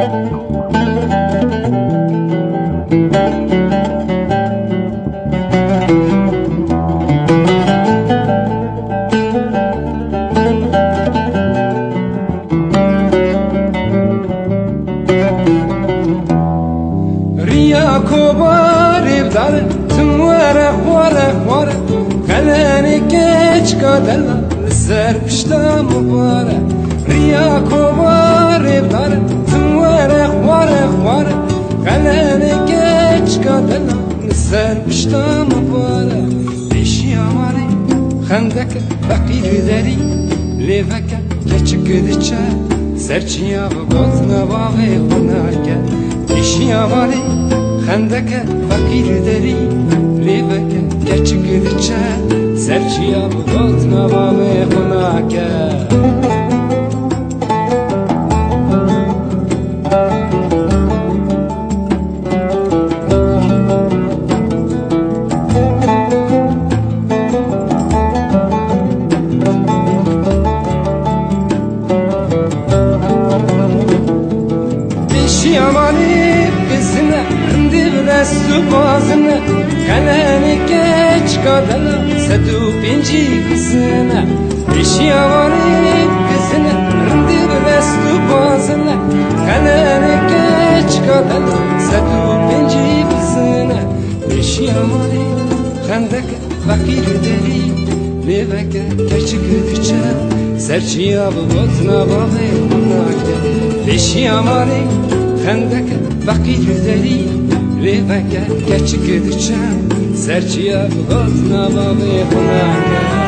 ريا كبار بدار تموارا وارا وارا خلاني كيش قدلا الزر بشتا مبارا ريا كبار بدار تموارا وارا وارا خلاني كيش قدلا الزر بشتا مبارا بيشي عماري خندك فقير داري ليفك كيشك دچا سرچيا بغوتنا باغي خناكا بيشي عماري خندك فقير داري ليفك كيشك دچا سرچيا بغوتنا باغي خناكا Yamani kızına Rindi vrestu bazına Kalani keç kadala Sadu pinci kızına Beş yamani kızına Rindi vrestu bazına Kalani keç kadala Sadu pinci kızına Beş yamani Khandak fakir deri Leveke keçik diçe Serçiya botna bağı kunake Beş yamani خندك فقير داري ليفك كاتشك دچا سرچيا بغضنا بابي خناكا